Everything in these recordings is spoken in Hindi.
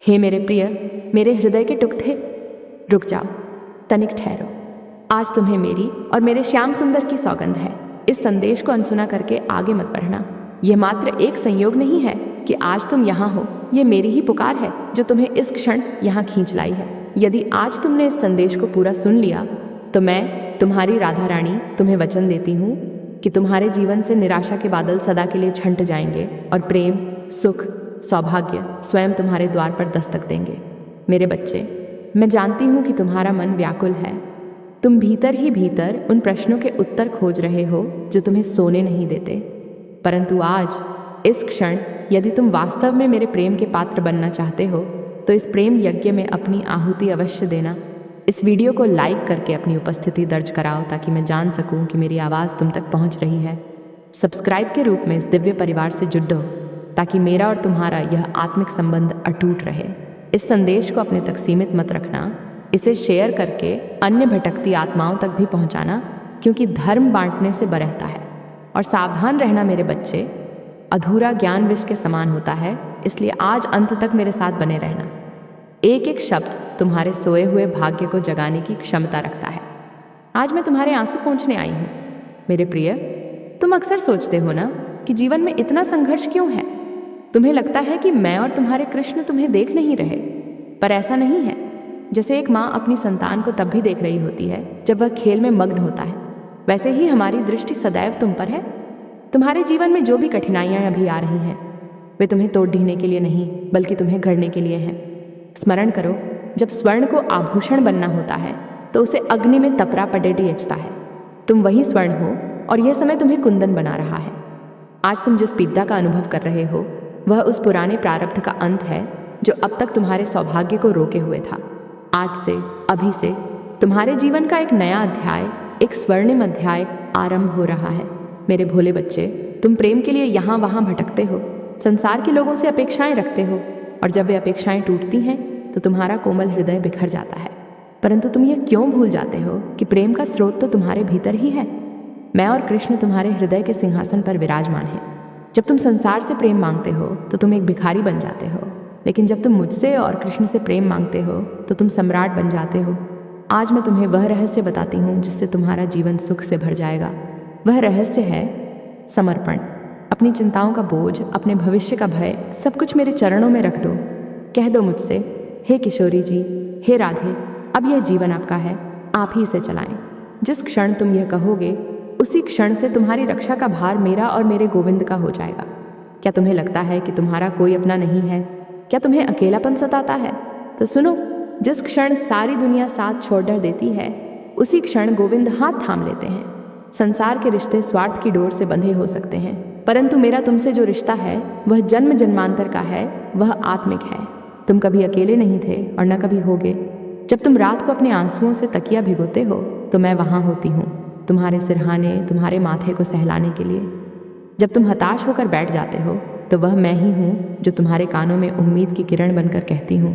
हे मेरे प्रिय, मेरे हृदय के टुकड़े, रुक जाओ, तनिक ठहरो। आज तुम्हें मेरी और मेरे श्याम सुंदर की सौगंध है। इस संदेश को अनसुना करके आगे मत बढ़ना। यह मात्र एक संयोग नहीं है कि आज तुम यहाँ हो। ये मेरी ही पुकार है जो तुम्हें इस क्षण यहाँ खींच लाई है। यदि आज तुमने इस संदेश को पूरा सुन लिया तो मैं, तुम्हारी राधा रानी, तुम्हें वचन देती हूँ कि तुम्हारे जीवन से निराशा के बादल सदा के लिए छंट जाएंगे और प्रेम, सुख, सौभाग्य स्वयं तुम्हारे द्वार पर दस्तक देंगे। मेरे बच्चे, मैं जानती हूँ कि तुम्हारा मन व्याकुल है। तुम भीतर ही भीतर उन प्रश्नों के उत्तर खोज रहे हो जो तुम्हें सोने नहीं देते। परंतु आज, इस क्षण, यदि तुम वास्तव में मेरे प्रेम के पात्र बनना चाहते हो तो इस प्रेम यज्ञ में अपनी आहुति अवश्य देना। इस वीडियो को लाइक करके अपनी उपस्थिति दर्ज कराओ ताकि मैं जान सकूं कि मेरी आवाज़ तुम तक पहुंच रही है। सब्सक्राइब के रूप में इस दिव्य परिवार से जुड़ दो ताकि मेरा और तुम्हारा यह आत्मिक संबंध अटूट रहे। इस संदेश को अपने तक सीमित मत रखना। इसे शेयर करके अन्य भटकती आत्माओं तक भी पहुंचाना, क्योंकि धर्म बांटने से बरहता है। और सावधान रहना मेरे बच्चे, अधूरा ज्ञान विष के समान होता है, इसलिए आज अंत तक मेरे साथ बने रहना। एक एक शब्द तुम्हारे सोए हुए भाग्य को जगाने की क्षमता रखता है। आज मैं तुम्हारे आंसू पोंछने आई हूँ। मेरे प्रिय, तुम अक्सर सोचते हो ना कि जीवन में इतना संघर्ष क्यों है। तुम्हें लगता है कि मैं और तुम्हारे कृष्ण तुम्हें देख नहीं रहे, पर ऐसा नहीं है। जैसे एक माँ अपनी संतान को तब भी देख रही होती है जब वह खेल में मग्न होता है, वैसे ही हमारी दृष्टि सदैव तुम पर है। तुम्हारे जीवन में जो भी कठिनाइयाँ अभी आ रही हैं, वे तुम्हें तोड़ ढीने के लिए नहीं बल्कि तुम्हें गढ़ने के लिए हैं। स्मरण करो, जब स्वर्ण को आभूषण बनना होता है तो उसे अग्नि में तपरा पडेटी एचता है। तुम वही स्वर्ण हो और यह समय तुम्हें कुंदन बना रहा है। आज तुम जिस पीड़ा का अनुभव कर रहे हो वह उस पुराने प्रारब्ध का अंत है जो अब तक तुम्हारे सौभाग्य को रोके हुए था। आज से, अभी से तुम्हारे जीवन का एक नया अध्याय, एक स्वर्णिम अध्याय आरंभ हो रहा है। मेरे भोले बच्चे, तुम प्रेम के लिए यहाँ वहाँ भटकते हो, संसार के लोगों से अपेक्षाएं रखते हो, और जब वे अपेक्षाएं टूटती हैं तो तुम्हारा कोमल हृदय बिखर जाता है। परंतु तुम यह क्यों भूल जाते हो कि प्रेम का स्रोत तो तुम्हारे भीतर ही है। मैं और कृष्ण तुम्हारे हृदय के सिंहासन पर विराजमान हैं। जब तुम संसार से प्रेम मांगते हो तो तुम एक भिखारी बन जाते हो, लेकिन जब तुम मुझसे और कृष्ण से प्रेम मांगते हो तो तुम सम्राट बन जाते हो। आज मैं तुम्हें वह रहस्य बताती हूँ जिससे तुम्हारा जीवन सुख से भर जाएगा। वह रहस्य है समर्पण। अपनी चिंताओं का बोझ, अपने भविष्य का भय, सब कुछ मेरे चरणों में रख दो। कह दो मुझसे, हे किशोरी जी, हे राधे, अब यह जीवन आपका है, आप ही इसे चलाएं। जिस क्षण तुम यह कहोगे उसी क्षण से तुम्हारी रक्षा का भार मेरा और मेरे गोविंद का हो जाएगा। क्या तुम्हें लगता है कि तुम्हारा कोई अपना नहीं है? क्या तुम्हें अकेलापन सताता है? तो सुनो, जिस क्षण सारी दुनिया साथ छोड़ देती है उसी क्षण गोविंद हाथ थाम लेते हैं। संसार के रिश्ते स्वार्थ की डोर से बंधे हो सकते हैं, परंतु मेरा तुमसे जो रिश्ता है वह जन्म जन्मांतर का है, वह आत्मिक है। तुम कभी अकेले नहीं थे और न कभी होगे। जब तुम रात को अपने आंसुओं से तकिया भिगोते हो तो मैं वहाँ होती हूँ, तुम्हारे सिरहाने, तुम्हारे माथे को सहलाने के लिए। जब तुम हताश होकर बैठ जाते हो तो वह मैं ही हूँ जो तुम्हारे कानों में उम्मीद की किरण बनकर कहती हूँ,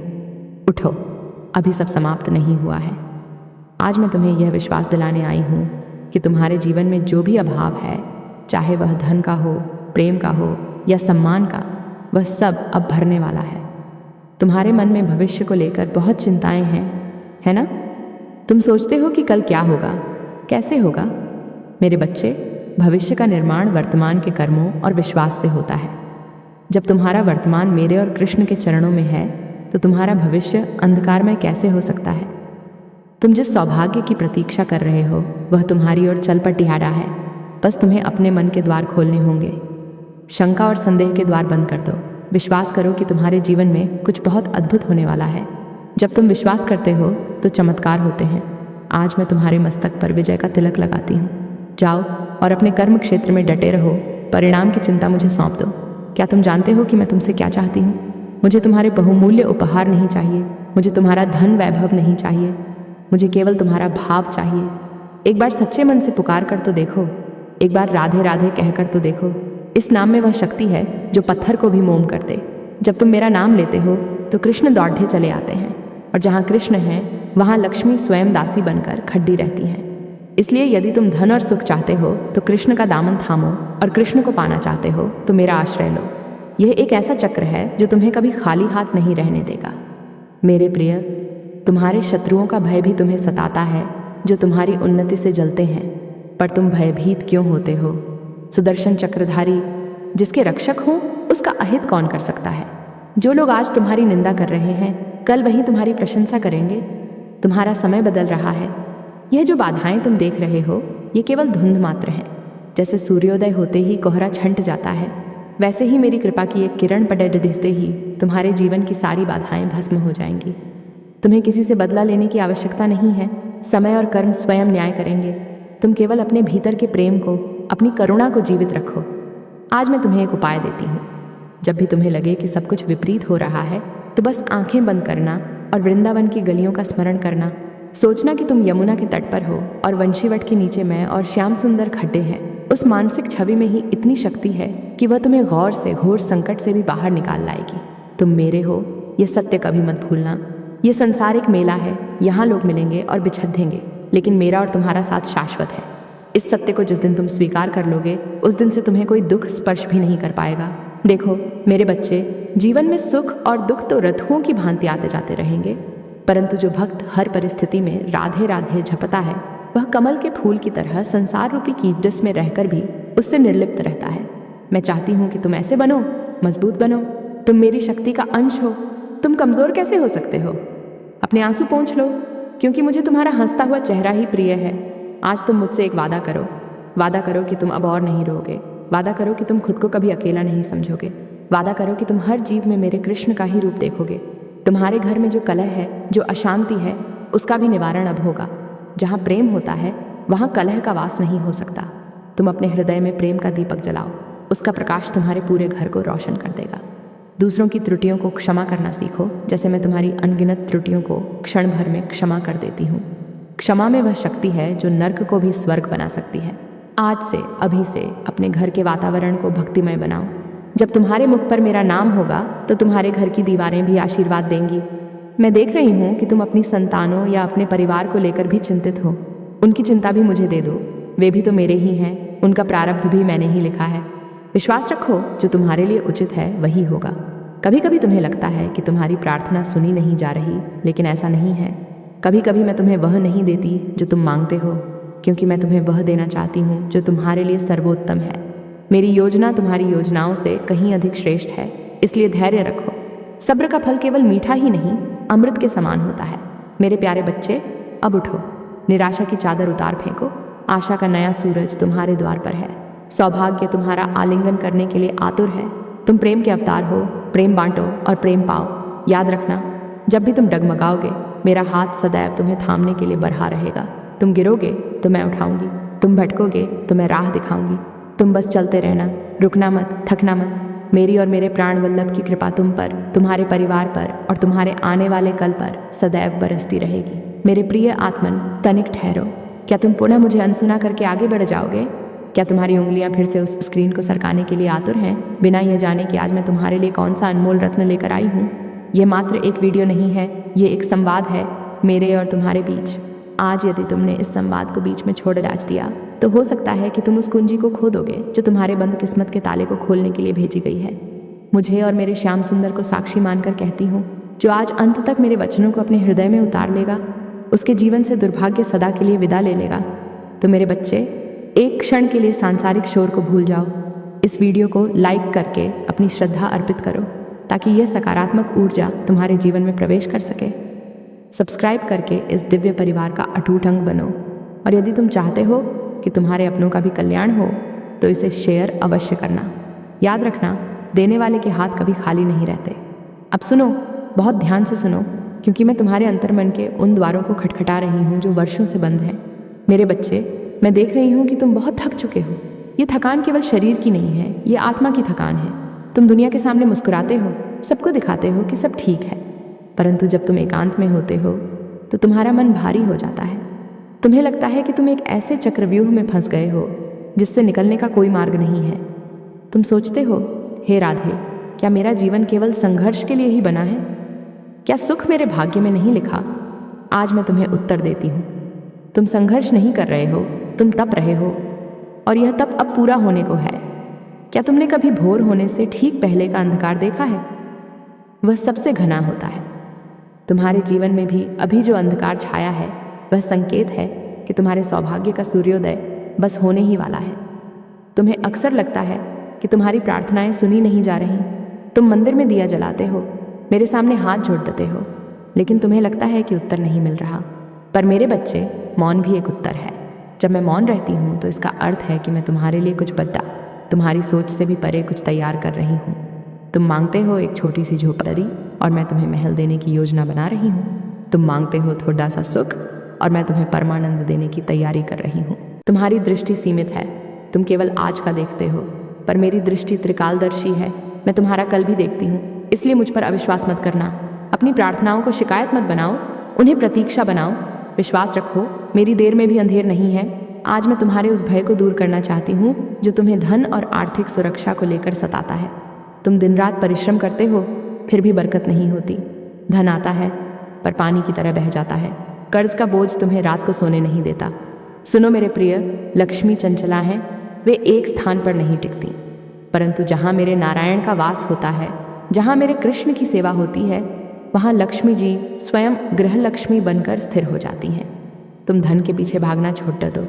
उठो, अभी सब समाप्त नहीं हुआ है। आज मैं तुम्हें यह विश्वास दिलाने आई हूँ कि तुम्हारे जीवन में जो भी अभाव है, चाहे वह धन का हो, प्रेम का हो या सम्मान का, वह सब अब भरने वाला है। तुम्हारे मन में भविष्य को लेकर बहुत चिंताएं हैं, है ना? तुम सोचते हो कि कल क्या होगा, कैसे होगा? मेरे बच्चे, भविष्य का निर्माण वर्तमान के कर्मों और विश्वास से होता है। जब तुम्हारा वर्तमान मेरे और कृष्ण के चरणों में है तो तुम्हारा भविष्य अंधकारमय कैसे हो सकता है? तुम जिस सौभाग्य की प्रतीक्षा कर रहे हो वह तुम्हारी ओर चल पटियारा है। बस तुम्हें अपने मन के द्वार खोलने होंगे। शंका और संदेह के द्वार बंद कर दो। विश्वास करो कि तुम्हारे जीवन में कुछ बहुत अद्भुत होने वाला है। जब तुम विश्वास करते हो तो चमत्कार होते हैं। आज मैं तुम्हारे मस्तक पर विजय का तिलक लगाती हूँ। जाओ और अपने कर्म क्षेत्र में डटे रहो। परिणाम की चिंता मुझे सौंप दो। क्या तुम जानते हो कि मैं तुमसे क्या चाहती हूँ? मुझे तुम्हारे बहुमूल्य उपहार नहीं चाहिए, मुझे तुम्हारा धन वैभव नहीं चाहिए, मुझे केवल तुम्हारा भाव चाहिए। एक बार सच्चे मन से पुकार कर तो देखो, एक बार राधे राधे कहकर तो देखो। इस नाम में वह शक्ति है जो पत्थर को भी मोम कर दे। जब तुम मेरा नाम लेते हो तो कृष्ण दौड़े चले आते हैं, और जहाँ कृष्ण है वहाँ लक्ष्मी स्वयं दासी बनकर खड़ी रहती हैं। इसलिए यदि तुम धन और सुख चाहते हो तो कृष्ण का दामन थामो, और कृष्ण को पाना चाहते हो तो मेरा आश्रय लो। यह एक ऐसा चक्र है जो तुम्हें कभी खाली हाथ नहीं रहने देगा। मेरे प्रिय, तुम्हारे शत्रुओं का भय भी तुम्हें सताता है, जो तुम्हारी उन्नति से जलते हैं, पर तुम भयभीत क्यों होते हो? सुदर्शन चक्रधारी जिसके रक्षक हो, उसका अहित कौन कर सकता है? जो लोग आज तुम्हारी निंदा कर रहे हैं, कल वही तुम्हारी प्रशंसा करेंगे। तुम्हारा समय बदल रहा है। यह जो बाधाएं तुम देख रहे हो, ये केवल धुंध मात्र है। जैसे सूर्योदय होते ही कोहरा छंट जाता है, वैसे ही मेरी कृपा की एक किरण पड़े डिसते ही तुम्हारे जीवन की सारी बाधाएं भस्म हो जाएंगी। तुम्हें किसी से बदला लेने की आवश्यकता नहीं है। समय और कर्म स्वयं न्याय करेंगे। तुम केवल अपने भीतर के प्रेम को, अपनी करुणा को जीवित रखो। आज मैं तुम्हें एक उपाय देती हूँ। जब भी तुम्हें लगे कि सब कुछ विपरीत हो रहा है, तो बस आंखें बंद करना और वृंदावन की गलियों का स्मरण करना। सोचना कि तुम यमुना के तट पर हो और वंशीवट के नीचे मैं और श्याम सुंदर खड्डे हैं। उस मानसिक छवि में ही इतनी शक्ति है कि वह तुम्हें गौर से घोर संकट से भी बाहर निकाल लाएगी। तुम मेरे हो, ये सत्य कभी मत भूलना। ये संसार एक मेला है, यहाँ लोग मिलेंगे और बिछड़ लेकिन मेरा और तुम्हारा साथ शाश्वत है। इस सत्य को जिस दिन तुम स्वीकार कर लोगे, उस दिन से तुम्हें कोई दुख स्पर्श भी नहीं कर पाएगा। देखो मेरे बच्चे, जीवन में सुख और दुख तो रथुओं की भांति आते जाते रहेंगे, परंतु जो भक्त हर परिस्थिति में राधे राधे झपता है, वह कमल के फूल की तरह संसार रूपी कीचड़ में रहकर भी उससे निर्लिप्त रहता है। मैं चाहती हूँ कि तुम ऐसे बनो, मजबूत बनो। तुम मेरी शक्ति का अंश हो। तुम कमजोर कैसे हो सकते हो? अपने आंसू पोंछ लो, क्योंकि मुझे तुम्हारा हंसता हुआ चेहरा ही प्रिय है। आज तुम मुझसे एक वादा करो। वादा करो कि तुम अब और नहीं रोगे। वादा करो कि तुम खुद को कभी अकेला नहीं समझोगे। वादा करो कि तुम हर जीव में मेरे कृष्ण का ही रूप देखोगे। तुम्हारे घर में जो कलह है, जो अशांति है, उसका भी निवारण अब होगा। जहाँ प्रेम होता है, वहाँ कलह का वास नहीं हो सकता। तुम अपने हृदय में प्रेम का दीपक जलाओ। उसका प्रकाश तुम्हारे पूरे घर को रोशन कर देगा। दूसरों की त्रुटियों को क्षमा करना सीखो, जैसे मैं तुम्हारी अनगिनत त्रुटियों को क्षण भर में क्षमा कर देती हूँ। क्षमा में वह शक्ति है जो नर्क को भी स्वर्ग बना सकती है। आज से, अभी से अपने घर के वातावरण को भक्तिमय बनाओ। जब तुम्हारे मुख पर मेरा नाम होगा, तो तुम्हारे घर की दीवारें भी आशीर्वाद देंगी। मैं देख रही हूँ कि तुम अपनी संतानों या अपने परिवार को लेकर भी चिंतित हो। उनकी चिंता भी मुझे दे दो। वे भी तो मेरे ही हैं। उनका प्रारब्ध भी मैंने ही लिखा है। विश्वास रखो, जो तुम्हारे लिए उचित है वही होगा। कभी कभी तुम्हें लगता है कि तुम्हारी प्रार्थना सुनी नहीं जा रही, लेकिन ऐसा नहीं है। कभी कभी मैं तुम्हें वह नहीं देती जो तुम मांगते हो, क्योंकि मैं तुम्हें वह देना चाहती हूँ जो तुम्हारे लिए सर्वोत्तम है। मेरी योजना तुम्हारी योजनाओं से कहीं अधिक श्रेष्ठ है, इसलिए धैर्य रखो। सब्र का फल केवल मीठा ही नहीं, अमृत के समान होता है। मेरे प्यारे बच्चे, अब उठो। निराशा की चादर उतार फेंको। आशा का नया सूरज तुम्हारे द्वार पर है। सौभाग्य तुम्हारा आलिंगन करने के लिए आतुर है। तुम प्रेम के अवतार हो। प्रेम बांटो और प्रेम पाओ। याद रखना, जब भी तुम डगमगाओगे, मेरा हाथ सदैव तुम्हें थामने के लिए बढ़ा रहेगा। तुम गिरोगे तो मैं उठाऊंगी। तुम भटकोगे तो मैं राह दिखाऊंगी। तुम बस चलते रहना, रुकना मत, थकना मत। मेरी और मेरे प्राण वल्लभ की कृपा तुम पर, तुम्हारे परिवार पर और तुम्हारे आने वाले कल पर सदैव बरसती रहेगी। मेरे प्रिय आत्मन, तनिक ठहरो। क्या तुम पुनः मुझे अनसुना करके आगे बढ़ जाओगे? क्या तुम्हारी उंगलियां फिर से उस स्क्रीन को सरकाने के लिए आतुर हैं, बिना यह जाने कि आज मैं तुम्हारे लिए कौन सा अनमोल रत्न लेकर आई हूँ? यह मात्र एक वीडियो नहीं है, ये एक संवाद है मेरे और तुम्हारे बीच। आज यदि तुमने इस संवाद को बीच में छोड़ डाच दिया, तो हो सकता है कि तुम उस कुंजी को खो दोगे जो तुम्हारे बंद किस्मत के ताले को खोलने के लिए भेजी गई है। मुझे और मेरे श्याम सुंदर को साक्षी मानकर कहती हूँ, जो आज अंत तक मेरे वचनों को अपने हृदय में उतार लेगा, उसके जीवन से दुर्भाग्य सदा के लिए विदा ले लेगा। तो मेरे बच्चे, एक क्षण के लिए सांसारिक शोर को भूल जाओ। इस वीडियो को लाइक करके अपनी श्रद्धा अर्पित करो, ताकि यह सकारात्मक ऊर्जा तुम्हारे जीवन में प्रवेश कर सके। सब्सक्राइब करके इस दिव्य परिवार का अटूट अंग बनो। और यदि तुम चाहते हो कि तुम्हारे अपनों का भी कल्याण हो, तो इसे शेयर अवश्य करना। याद रखना, देने वाले के हाथ कभी खाली नहीं रहते। अब सुनो, बहुत ध्यान से सुनो, क्योंकि मैं तुम्हारे अंतर्मन के उन द्वारों को खटखटा रही हूँ जो वर्षों से बंद हैं। मेरे बच्चे, मैं देख रही हूँ कि तुम बहुत थक चुके हो। ये थकान केवल शरीर की नहीं है, ये आत्मा की थकान है। तुम दुनिया के सामने मुस्कुराते हो, सबको दिखाते हो कि सब ठीक है, परंतु जब तुम एकांत में होते हो तो तुम्हारा मन भारी हो जाता है। तुम्हें लगता है कि तुम एक ऐसे चक्रव्यूह में फंस गए हो जिससे निकलने का कोई मार्ग नहीं है। तुम सोचते हो, हे राधे, क्या मेरा जीवन केवल संघर्ष के लिए ही बना है? क्या सुख मेरे भाग्य में नहीं लिखा? आज मैं तुम्हें उत्तर देती हूँ। तुम संघर्ष नहीं कर रहे हो, तुम तप रहे हो, और यह तप अब पूरा होने को है। क्या तुमने कभी भोर होने से ठीक पहले का अंधकार देखा है? वह सबसे घना होता है। तुम्हारे जीवन में भी अभी जो अंधकार छाया है वह संकेत है कि तुम्हारे सौभाग्य का सूर्योदय बस होने ही वाला है। तुम्हें अक्सर लगता है कि तुम्हारी प्रार्थनाएं सुनी नहीं जा रही। तुम मंदिर में दिया जलाते हो, मेरे सामने हाथ जोड़ देते हो, लेकिन तुम्हें लगता है कि उत्तर नहीं मिल रहा। पर मेरे बच्चे, मौन भी एक उत्तर है। जब मैं मौन रहती हूँ तो इसका अर्थ है कि मैं तुम्हारे लिए कुछ बड़ा, तुम्हारी सोच से भी परे कुछ तैयार कर रही हूँ। तुम मांगते हो एक छोटी सी झोपड़ी और मैं तुम्हें महल देने की योजना बना रही हूँ। तुम मांगते हो थोड़ा सा सुख और मैं तुम्हें परमानंद देने की तैयारी कर रही हूँ। तुम्हारी दृष्टि सीमित है, तुम केवल आज का देखते हो, पर मेरी दृष्टि त्रिकालदर्शी है। मैं तुम्हारा कल भी देखती हूँ, इसलिए मुझ पर अविश्वास मत करना। अपनी प्रार्थनाओं को शिकायत मत बनाओ, उन्हें प्रतीक्षा बनाओ। विश्वास रखो, मेरी देर में भी अंधेर नहीं है। आज मैं तुम्हारे उस भय को दूर करना चाहती हूँ जो तुम्हें धन और आर्थिक सुरक्षा को लेकर सताता है। तुम दिन रात परिश्रम करते हो, फिर भी बरकत नहीं होती। धन आता है पर पानी की तरह बह जाता है। कर्ज का बोझ तुम्हें रात को सोने नहीं देता। सुनो मेरे प्रिय, लक्ष्मी चंचला है, वे एक स्थान पर नहीं टिकती, परंतु जहाँ मेरे नारायण का वास होता है, जहाँ मेरे कृष्ण की सेवा होती है, वहाँ लक्ष्मी जी स्वयं गृह लक्ष्मी बनकर स्थिर हो जाती हैं। तुम धन के पीछे भागना छोड़ दो,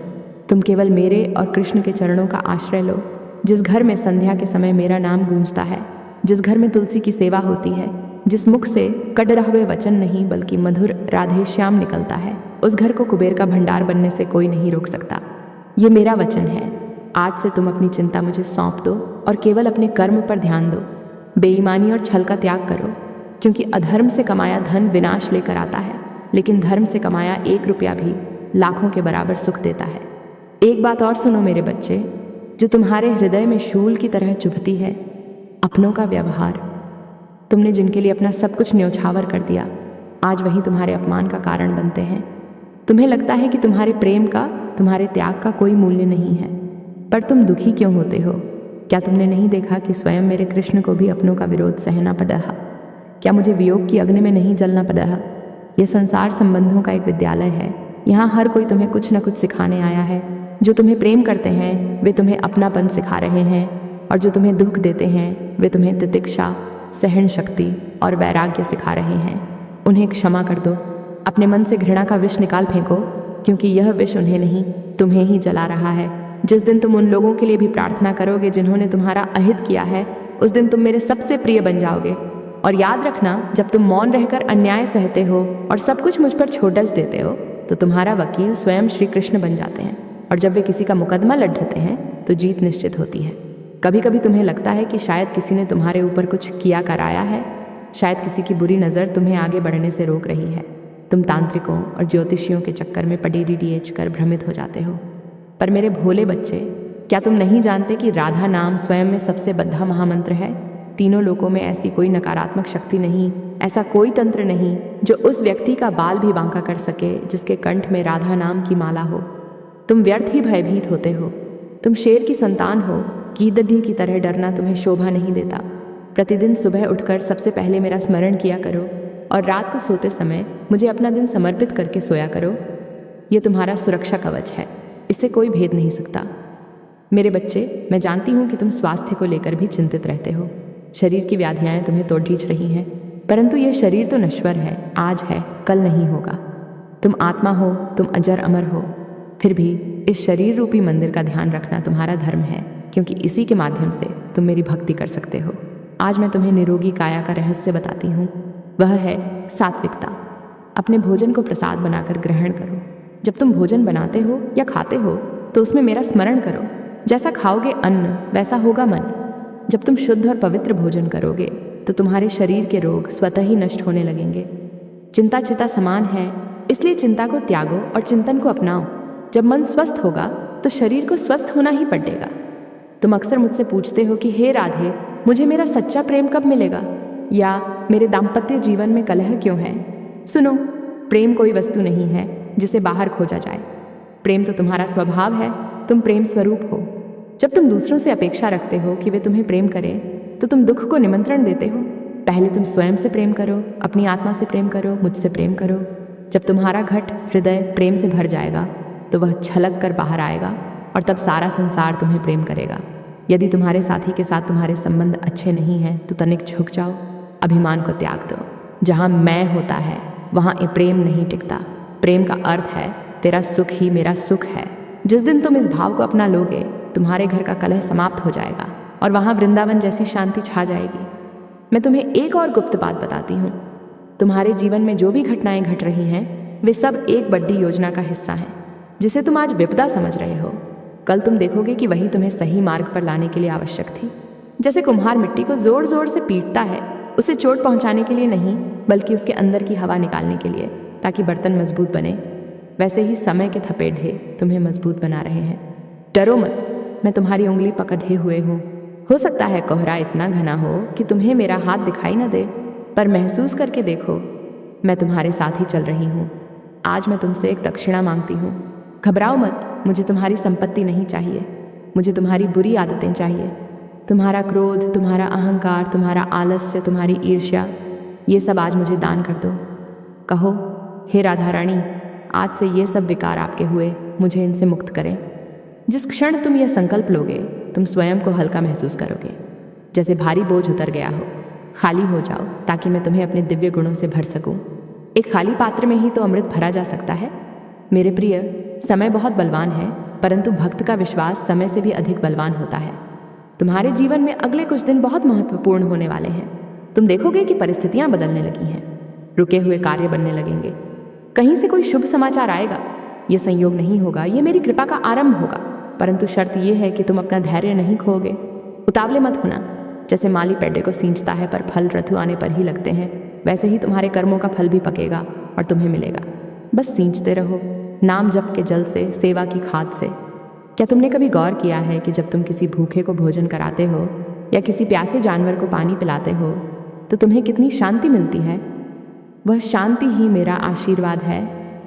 तुम केवल मेरे और कृष्ण के चरणों का आश्रय लो। जिस घर में संध्या के समय मेरा नाम गूंजता है, जिस घर में तुलसी की सेवा होती है, जिस मुख से कड़रहवे वचन नहीं बल्कि मधुर राधे श्याम निकलता है, उस घर को कुबेर का भंडार बनने से कोई नहीं रोक सकता। ये मेरा वचन है। आज से तुम अपनी चिंता मुझे सौंप दो और केवल अपने कर्म पर ध्यान दो। बेईमानी और छल का त्याग करो, क्योंकि अधर्म से कमाया धन विनाश लेकर आता है, लेकिन धर्म से कमाया 1 रुपया भी लाखों के बराबर सुख देता है। एक बात और सुनो मेरे बच्चे, जो तुम्हारे हृदय में शूल की तरह चुभती है, अपनों का व्यवहार। तुमने जिनके लिए अपना सब कुछ न्यौछावर कर दिया, आज वही तुम्हारे अपमान का कारण बनते हैं। तुम्हें लगता है कि तुम्हारे प्रेम का, तुम्हारे त्याग का कोई मूल्य नहीं है, पर तुम दुखी क्यों होते हो? क्या तुमने नहीं देखा कि स्वयं मेरे कृष्ण को भी अपनों का विरोध सहना पड़ा? क्या मुझे वियोग की अग्नि में नहीं जलना पड़ा? यह संसार संबंधों का एक विद्यालय है। यहाँ हर कोई तुम्हें कुछ न कुछ सिखाने आया है। जो तुम्हें प्रेम करते हैं वे तुम्हें अपनापन सिखा रहे हैं, और जो तुम्हें दुख देते हैं वे तुम्हें तितिक्षा, सहन शक्ति और वैराग्य सिखा रहे हैं। उन्हें क्षमा कर दो। अपने मन से घृणा का विष निकाल फेंको, क्योंकि यह विष उन्हें नहीं, तुम्हें ही जला रहा है। जिस दिन तुम उन लोगों के लिए भी प्रार्थना करोगे जिन्होंने तुम्हारा अहित किया है, उस दिन तुम मेरे सबसे प्रिय बन जाओगे। और याद रखना, जब तुम मौन रहकर अन्याय सहते हो और सब कुछ मुझ पर छोड़स देते हो, तो तुम्हारा वकील स्वयं श्री कृष्ण बन जाते हैं, और जब वे किसी का मुकदमा लड़ते हैं तो जीत निश्चित होती है। कभी कभी तुम्हें लगता है कि शायद किसी ने तुम्हारे ऊपर कुछ किया कराया है, शायद किसी की बुरी नज़र तुम्हें आगे बढ़ने से रोक रही है। तुम तांत्रिकों और ज्योतिषियों के चक्कर में पड़ीडीएच कर भ्रमित हो जाते हो। पर मेरे भोले बच्चे, क्या तुम नहीं जानते कि राधा नाम स्वयं में सबसे बद्धा महामंत्र है? तीनों लोकों में ऐसी कोई नकारात्मक शक्ति नहीं, ऐसा कोई तंत्र नहीं जो उस व्यक्ति का बाल भी बांका कर सके जिसके कंठ में राधा नाम की माला हो। तुम व्यर्थ ही भयभीत होते हो। तुम शेर की संतान हो, गीदड़ी की तरह डरना तुम्हें शोभा नहीं देता। प्रतिदिन सुबह उठकर सबसे पहले मेरा स्मरण किया करो, और रात को सोते समय मुझे अपना दिन समर्पित करके सोया करो। ये तुम्हारा सुरक्षा कवच है, इससे कोई भेद नहीं सकता। मेरे बच्चे, मैं जानती हूँ कि तुम स्वास्थ्य को लेकर भी चिंतित रहते हो। शरीर की व्याधियाँ तुम्हें तोड़ खींच रही हैं, परंतु यह शरीर तो नश्वर है, आज है, कल नहीं होगा। तुम आत्मा हो, तुम अजर अमर हो। फिर भी इस शरीर रूपी मंदिर का ध्यान रखना तुम्हारा धर्म है, क्योंकि इसी के माध्यम से तुम मेरी भक्ति कर सकते हो। आज मैं तुम्हें निरोगी काया का रहस्य बताती हूँ। वह है सात्विकता। अपने भोजन को प्रसाद बनाकर ग्रहण करो। जब तुम भोजन बनाते हो या खाते हो तो उसमें मेरा स्मरण करो। जैसा खाओगे अन्न, वैसा होगा मन। जब तुम शुद्ध और पवित्र भोजन करोगे तो तुम्हारे शरीर के रोग स्वतः ही नष्ट होने लगेंगे। चिंता चिता समान है, इसलिए चिंता को त्यागो और चिंतन को अपनाओ। जब मन स्वस्थ होगा तो शरीर को स्वस्थ होना ही पड़ेगा। तुम अक्सर मुझसे पूछते हो कि हे राधे, मुझे मेरा सच्चा प्रेम कब मिलेगा, या मेरे दाम्पत्य जीवन में कलह क्यों है? सुनो, प्रेम कोई वस्तु नहीं है जिसे बाहर खोजा जाए। प्रेम तो तुम्हारा स्वभाव है, तुम प्रेम स्वरूप हो। जब तुम दूसरों से अपेक्षा रखते हो कि वे तुम्हें प्रेम करें, तो तुम दुख को निमंत्रण देते हो। पहले तुम स्वयं से प्रेम करो, अपनी आत्मा से प्रेम करो, मुझसे प्रेम करो। जब तुम्हारा घट हृदय प्रेम से भर जाएगा तो वह छलक कर बाहर आएगा, और तब सारा संसार तुम्हें प्रेम करेगा। यदि तुम्हारे साथी के साथ तुम्हारे संबंध अच्छे नहीं हैं तो तनिक झुक जाओ, अभिमान को त्याग दो। जहाँ मैं होता है वहाँ प्रेम नहीं टिकता। प्रेम का अर्थ है तेरा सुख ही मेरा सुख है। जिस दिन तुम इस भाव को अपना लोगे, तुम्हारे घर का कलह समाप्त हो जाएगा और वहाँ वृंदावन जैसी शांति छा जाएगी। मैं तुम्हें एक और गुप्त बात बताती हूँ। तुम्हारे जीवन में जो भी घटनाएं घट रही हैं, वे सब एक बड़ी योजना का हिस्सा हैं, जिसे तुम आज विपदा समझ रहे हो। कल तुम देखोगे कि वही तुम्हें सही मार्ग पर लाने के लिए आवश्यक थी। जैसे कुम्हार मिट्टी को जोर जोर से पीटता है, उसे चोट पहुंचाने के लिए नहीं, बल्कि उसके अंदर की हवा निकालने के लिए, ताकि बर्तन मजबूत बने, वैसे ही समय के थपेड़े तुम्हें मजबूत बना रहे हैं। डरो मत, मैं तुम्हारी उंगली पकड़े हुए हूँ। हो सकता है कोहरा इतना घना हो कि तुम्हें मेरा हाथ दिखाई न दे, पर महसूस करके देखो, मैं तुम्हारे साथ ही चल रही हूँ। आज मैं तुमसे एक दक्षिणा मांगती हूँ। घबराओ मत, मुझे तुम्हारी संपत्ति नहीं चाहिए, मुझे तुम्हारी बुरी आदतें चाहिए। तुम्हारा क्रोध, तुम्हारा अहंकार, तुम्हारा आलस्य, तुम्हारी ईर्ष्या, ये सब आज मुझे दान कर दो। कहो, हे राधा रानी, आज से ये सब विकार आपके हुए, मुझे इनसे मुक्त करें। जिस क्षण तुम यह संकल्प लोगे, तुम स्वयं को हल्का महसूस करोगे, जैसे भारी बोझ उतर गया हो। खाली हो जाओ ताकि मैं तुम्हें अपने दिव्य गुणों से भर सकूं। एक खाली पात्र में ही तो अमृत भरा जा सकता है। मेरे प्रिय, समय बहुत बलवान है, परंतु भक्त का विश्वास समय से भी अधिक बलवान होता है। तुम्हारे जीवन में अगले कुछ दिन बहुत महत्वपूर्ण होने वाले हैं। तुम देखोगे कि परिस्थितियां बदलने लगी हैं, रुके हुए कार्य बनने लगेंगे, कहीं से कोई शुभ समाचार आएगा। यह संयोग नहीं होगा, यह मेरी कृपा का आरंभ होगा, परंतु शर्त यह है कि तुम अपना धैर्य नहीं खोगे। उतावले मत होना। जैसे माली पेड़े को सींचता है पर फल ऋतु आने पर ही लगते हैं, वैसे ही तुम्हारे कर्मों का फल भी पकेगा और तुम्हें मिलेगा। बस सींचते रहो, नाम जप के जल से, सेवा की खाद से। क्या तुमने कभी गौर किया है कि जब तुम किसी भूखे को भोजन कराते हो या किसी प्यासे जानवर को पानी पिलाते हो तो तुम्हें कितनी शांति मिलती है? वह शांति ही मेरा आशीर्वाद है।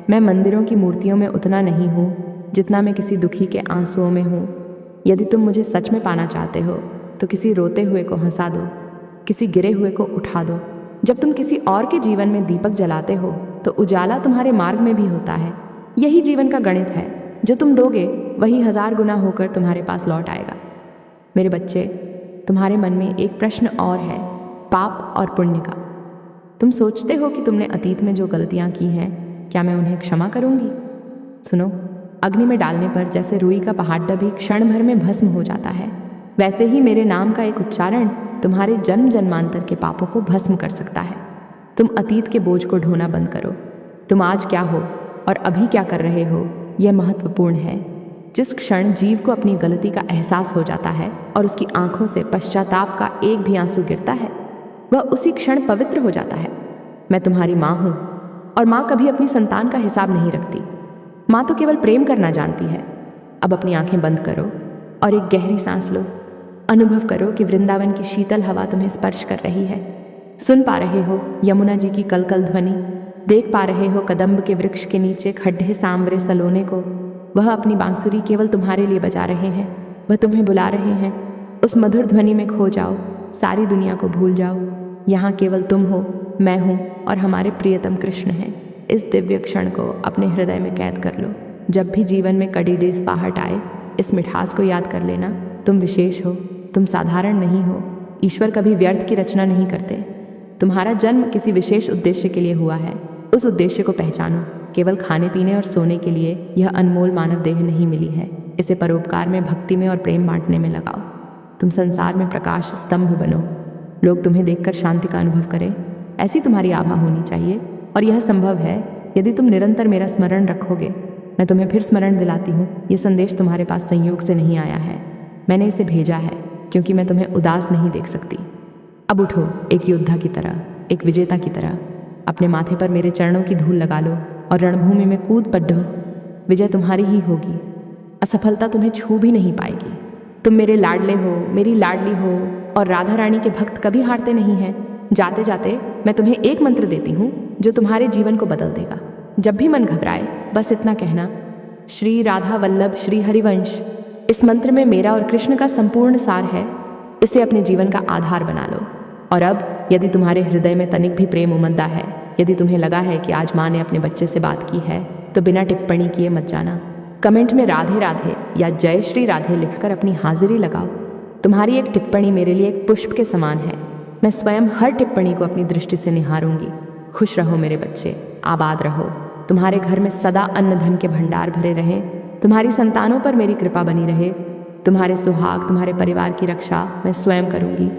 मैं मंदिरों की मूर्तियों में उतना नहीं हूँ जितना मैं किसी दुखी के आंसुओं में हूँ। यदि तुम मुझे सच में पाना चाहते हो तो किसी रोते हुए को हंसा दो, किसी गिरे हुए को उठा दो। जब तुम किसी और के जीवन में दीपक जलाते हो तो उजाला तुम्हारे मार्ग में भी होता है। यही जीवन का गणित है। जो तुम दोगे वही 1000 गुना होकर तुम्हारे पास लौट आएगा। मेरे बच्चे, तुम्हारे मन में एक प्रश्न और है, पाप और पुण्य का। तुम सोचते हो कि तुमने अतीत में जो गलतियां की हैं, क्या मैं उन्हें क्षमा करूंगी? सुनो, अग्नि में डालने पर जैसे रुई का पहाड़ भी क्षण भर में भस्म हो जाता है, वैसे ही मेरे नाम का एक उच्चारण तुम्हारे जन्म जन्मांतर के पापों को भस्म कर सकता है। तुम अतीत के बोझ को ढोना बंद करो। तुम आज क्या हो और अभी क्या कर रहे हो, यह महत्वपूर्ण है। जिस क्षण जीव को अपनी गलती का एहसास हो जाता है और उसकी आंखों से पश्चाताप का एक भी आंसू गिरता है, वह उसी क्षण पवित्र हो जाता है। मैं तुम्हारी माँ हूँ और माँ कभी अपनी संतान का हिसाब नहीं रखती। माँ तो केवल प्रेम करना जानती है। अब अपनी आंखें बंद करो और एक गहरी सांस लो। अनुभव करो कि वृंदावन की शीतल हवा तुम्हें स्पर्श कर रही है। सुन पा रहे हो यमुना जी की कलकल ध्वनि। देख पा रहे हो कदम्ब के वृक्ष के नीचे खड्डे सांवरे सलोने को। वह अपनी बांसुरी केवल तुम्हारे लिए बजा रहे हैं। वह तुम्हें बुला रहे हैं। उस मधुर ध्वनि में खो जाओ, सारी दुनिया को भूल जाओ। यहाँ केवल तुम हो, मैं हूँ और हमारे प्रियतम कृष्ण हैं। इस दिव्य क्षण को अपने हृदय में कैद कर लो। जब भी जीवन में कड़ी डिस्पाहट आए, इस मिठास को याद कर लेना। तुम विशेष हो, तुम साधारण नहीं हो। ईश्वर कभी व्यर्थ की रचना नहीं करते। तुम्हारा जन्म किसी विशेष उद्देश्य के लिए हुआ है। उस उद्देश्य को पहचानो। केवल खाने पीने और सोने के लिए यह अनमोल मानव देह नहीं मिली है। इसे परोपकार में, भक्ति में और प्रेम बांटने में लगाओ। तुम संसार में प्रकाश स्तंभ बनो। लोग तुम्हें देखकर शांति का अनुभव करें, ऐसी तुम्हारी आभा होनी चाहिए। और यह संभव है यदि तुम निरंतर मेरा स्मरण रखोगे। मैं तुम्हें फिर स्मरण दिलाती हूँ, यह संदेश तुम्हारे पास संयोग से नहीं आया है। मैंने इसे भेजा है क्योंकि मैं तुम्हें उदास नहीं देख सकती। अब उठो, एक योद्धा की तरह, एक विजेता की तरह। अपने माथे पर मेरे चरणों की धूल लगा लो और रणभूमि में कूद पड़ो। विजय तुम्हारी ही होगी। असफलता तुम्हें छू भी नहीं पाएगी। तुम मेरे लाडले हो, मेरी लाडली हो और राधा रानी के भक्त कभी हारते नहीं हैं। जाते जाते मैं तुम्हें एक मंत्र देती हूँ जो तुम्हारे जीवन को बदल देगा। जब भी मन घबराए, बस इतना कहना, श्री राधा वल्लभ श्री हरिवंश। इस मंत्र में मेरा और कृष्ण का संपूर्ण सार है। इसे अपने जीवन का आधार बना लो। और अब यदि तुम्हारे हृदय में तनिक भी प्रेम उमंदा है, यदि तुम्हें लगा है कि आज माँ ने अपने बच्चे से बात की है, तो बिना टिप्पणी किए मत जाना। कमेंट में राधे राधे या जय श्री राधे लिखकर अपनी हाजिरी लगाओ। तुम्हारी एक टिप्पणी मेरे लिए एक पुष्प के समान है। मैं स्वयं हर टिप्पणी को अपनी दृष्टि से निहारूंगी। खुश रहो मेरे बच्चे, आबाद रहो। तुम्हारे घर में सदा अन्न धन के भंडार भरे रहें। तुम्हारी संतानों पर मेरी कृपा बनी रहे। तुम्हारे सुहाग, तुम्हारे परिवार की रक्षा मैं स्वयं करूंगी।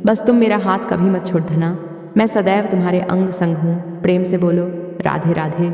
बस तुम मेरा हाथ कभी मत छोड़ देना। मैं सदैव तुम्हारे अंग संग हूँ। प्रेम से बोलो, राधे राधे।